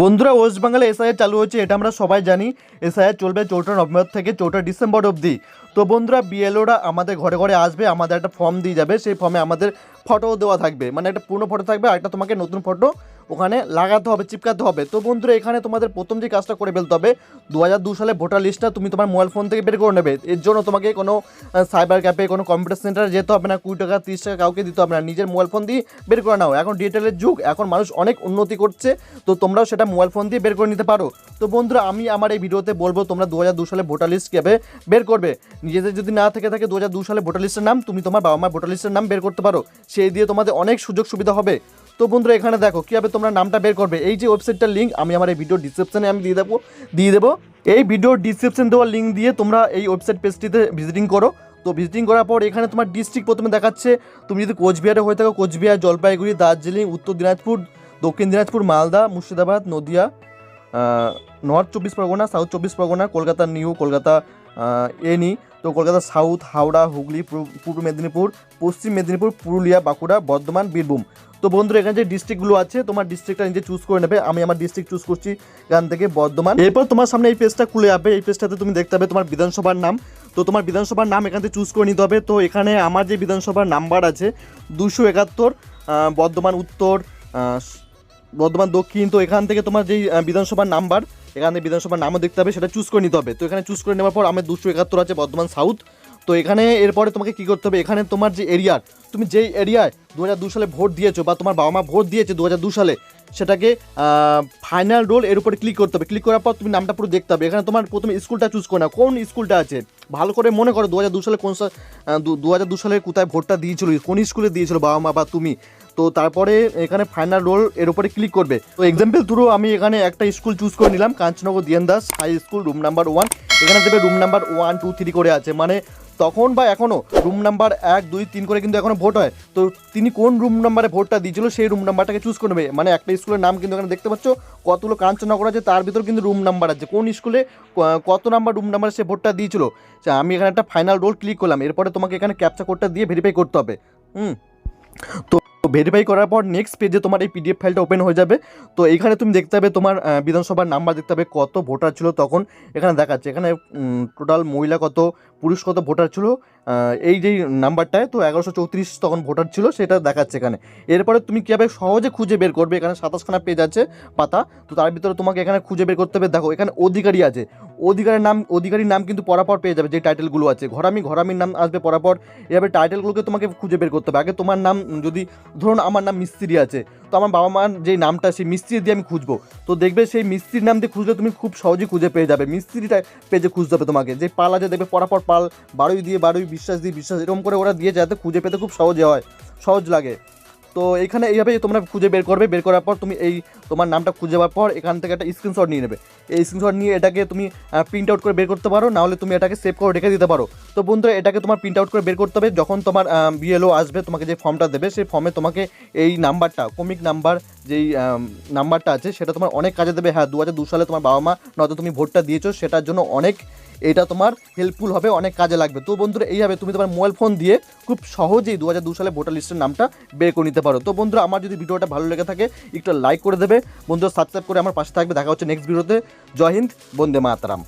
বন্ধুরা, ওয়েস্ট বেঙ্গলে এসআইআর চালু হয়েছে, এটা আমরা সবাই জানি। এসআইআর চলবে 4টা নভেম্বর থেকে 4টা ডিসেম্বর অবধি। তো বন্ধুরা, বিএলওরা আমাদের ঘরে ঘরে আসবে, আমাদের একটা ফর্ম দিয়ে যাবে। সেই ফর্মে আমাদের ফটো দেওয়া থাকবে, মানে একটা পুরনো ফটো থাকবে আর একটা তোমাকে নতুন ফটো ওখানে লাগাতে হবে, চিপকাতে হবে। তো বন্ধুরা, এখানে তোমাদের প্রথম যে কাজটা করে ফেলতে হবে, 2002 সালে ভোটার লিস্টটা তুমি তোমার মোবাইল ফোন থেকে বের করে নেবে। এর জন্য তোমাকে কোনো সাইবার ক্যাফে, কোনো কম্পিউটার সেন্টারে যেতে হবে না, 20 টাকা 30 টাকা কাউকে দিতে হবে না, নিজের মোবাইল ফোন দিয়ে বের করে নাও। এখন ডিজিটালের যুগ, এখন মানুষ অনেক উন্নতি করছে, তো তোমরাও সেটা মোবাইল ফোন দিয়ে বের করে নিতে পারো। তো বন্ধুরা, আমি আমার এই ভিডিওতে বলবো তোমরা 2002 সালে ভোটার লিস্ট কীভাবে বের করবে। নিজেদের যদি না থেকে থাকে 2002 সালে ভোটার লিস্টের নাম, তুমি তোমার বাবা মার ভোটার লিস্টের নাম বের করতে পারো। সেই দিয়ে তোমাদের অনেক সুযোগ সুবিধা হবে। তো বন্ধুরা, এখানে দেখো কীভাবে তোমরা নামটা বের করবে। এই যে ওয়েবসাইটটার লিঙ্ক আমি আমার এই ভিডিও ডিসক্রিপশনে আমি দিয়ে দেবো। এই ভিডিওর ডিসক্রিপশন দেওয়ার লিঙ্ক দিয়ে তোমরা এই ওয়েবসাইট পেজটিতে ভিজিটিং করো। তো ভিজিটিং করার পর এখানে তোমার ডিস্ট্রিক্ট প্রথমে দেখাচ্ছে। তুমি যদি কোচবিহারে হয়ে থাকো, কোচবিহার, জলপাইগুড়ি, দার্জিলিং, উত্তর দিনাজপুর, দক্ষিণ Dinajpur, Malda, Murshidabad, Nadia, north 24 Pargana, south 24 Pargana, Kolkata new, Kolkata any, তো কলকাতা সাউথ, হাওড়া, হুগলি, পূর্ব মেদিনীপুর, পশ্চিম মেদিনীপুর, পুরুলিয়া, বাঁকুড়া, বর্ধমান, বীরভূম। তো বন্ধুরা, এখানে যে ডিস্ট্রিক্টগুলো আছে তোমার ডিস্ট্রিক্টটা নিজে চুজ করে নেবে। আমি আমার ডিস্ট্রিক্ট চুজ করছি এখান থেকে বর্ধমান। এরপর তোমার সামনে এই পেজটা খুলে যাবে। এই পেজটাতে তুমি দেখতে হবে তোমার বিধানসভার নাম। তো তোমার বিধানসভার নাম এখান থেকে চুজ করে নিতে হবে। তো এখানে আমার যে বিধানসভার নাম্বার আছে 271, বর্ধমান উত্তর, বর্ধমান দক্ষিণ। তো এখান থেকে তোমার যেই বিধানসভার নাম্বার, এখানে বিধানসভার নামও দেখতে হবে, সেটা চুজ করে নিতে হবে। তো এখানে চুজ করে নেওয়ার পর আমার 271 আছে বর্ধমান সাউথ। তো এখানে এরপরে তোমাকে কী করতে হবে, এখানে তোমার যে এরিয়ার, তুমি যেই এরিয়ায় 2002 সালে ভোট দিয়েছো বা তোমার বাবা মা ভোট দিয়েছে 2002 সালে, সেটাকে ফাইনাল রোল এর উপরে ক্লিক করতে হবে। ক্লিক করার পর তুমি নামটা পুরো দেখতে হবে। এখানে তোমার প্রথমে স্কুলটা চুজ করে নাও, কোন স্কুলটা আছে ভালো করে মনে করো। 2002 সালে 2002 সালে কোথায় ভোটটা দিয়েছিল, কোন স্কুলে দিয়েছিল বাবা মা বা তুমি। তো তারপরে এখানে ফাইনাল রোল এর উপরে ক্লিক করবে। তো এক্সাম্পল থ্রু আমি এখানে একটা স্কুল চুজ করে নিলাম, কাঞ্চনগর দিয়ান Das high school, room number 1। এখানে দেবে রুম নাম্বার 1, 2, 3 করে আছে, মানে তখন বা এখনও রুম নাম্বার 1, 2, 3 করে কিন্তু এখনও ভোট হয়। তো তিনি কোন রুম নাম্বারে ভোটটা দিয়েছিল সেই রুম নাম্বারটাকে চুজ করে নেবে। মানে একটা স্কুলের নাম কিন্তু এখানে দেখতে পাচ্ছ কতগুলো কাঞ্চনগর আছে, তার ভিতর কিন্তু রুম নাম্বার আছে, কোন স্কুলে কত নাম্বার রুম নাম্বারে সে ভোটটা দিয়েছিল। আমি এখানে একটা ফাইনাল রোল ক্লিক করলাম। এরপরে তোমাকে এখানে ক্যাপচা কোডটা দিয়ে ভেরিফাই করতে হবে। তো ভেরিফাই করার পর নেক্সট পেজে তোমার এই পিডিএফ ফাইলটা ওপেন হয়ে যাবে। তো এখানে তুমি দেখতে হবে তোমার বিধানসভার নাম্বার দেখতে হবে, কত ভোটার ছিল তখন এখানে দেখাচ্ছে। এখানে টোটাল মহিলা কত, পুরুষ কত ভোটার ছিল এই যেই নাম্বারটায়। তো 1134 তখন ভোটার ছিল, সেটা দেখাচ্ছে এখানে। এরপরে তুমি কীভাবে সহজে খুঁজে বের করবে, এখানে 27খানা পেজ আছে পাতা। তো তার ভিতরে তোমাকে এখানে খুঁজে বের করতে হবে। দেখো এখানে অধিকারী আছে, অধিকারীর নাম কিন্তু পরাপর পেয়ে যাবে, যে টাইটেলগুলো আছে। ঘরামির নাম আসবে পরাপর। এভাবে টাইটেলগুলোকে তোমাকে খুঁজে বের করতে হবে। আগে তোমার নাম, যদি ধরুন আমার নাম মিস্ত্রি আছে, তো আমার বাবা মার যে নামটা সেই মিস্ত্রি দিয়ে আমি খুঁজবো। তো দেখবে সেই মিস্ত্রির নাম দিয়ে খুঁজলে তুমি খুব সহজেই খুঁজে পেয়ে যাবে। মিস্ত্রিটা পেজে খুঁজতে হবে তোমাকে, যে পাল আছে দেখবে পরাপর পাল, বারুই দিয়ে বারুই, বিশ্বাস দিয়ে বিশ্বাস, এরকম করে ওরা দিয়ে যাতে খুঁজে পেতে খুব সহজ লাগে। তো এখানে এইভাবেই তোমরা খুঁজে বের করবে। বের করার পর তুমি এই তোমার নামটা খুঁজে পাওয়ার পর এখান থেকে একটা স্ক্রিনশট নিয়ে নেবে। এই স্ক্রিনশট নিয়ে এটাকে তুমি প্রিন্ট আউট করে বের করতে পারো, নাহলে তুমি এটাকে সেভ করে রেখে দিতে পারো। তো বন্ধুরা, এটাকে তোমার প্রিন্ট আউট করে বের করতে হবে। যখন তোমার বিএলও আসবে তোমাকে যে ফর্মটা দেবে, সেই ফর্মে তোমাকে এই নাম্বারটা, কমিক নাম্বার যেই নাম্বারটা আছে, সেটা তোমার অনেক কাজে দেবে। হ্যাঁ, 2002 সালে তোমার বাবা মা নয়তো তুমি ভোটটা দিয়েছো, সেটার জন্য অনেক এটা তোমার হেল্পফুল হবে, অনেক কাজে লাগবে। তো বন্ধুরা, এইভাবে তুমি তোমার মোবাইল ফোন দিয়ে খুব সহজেই 2002 সালে ভোটার লিস্টের নামটা বের করে নিতে পারো। তো বন্ধুরা, আমার যদি ভিডিওটা ভালো লেগে থাকে একটু লাইক করে দেবে, বন্ধুরা সাবস্ক্রাইব করে আমার পাশে থাকবে। দেখা হচ্ছে নেক্সট ভিডিওতে। জয় হিন্দ, বন্দে মাতরম।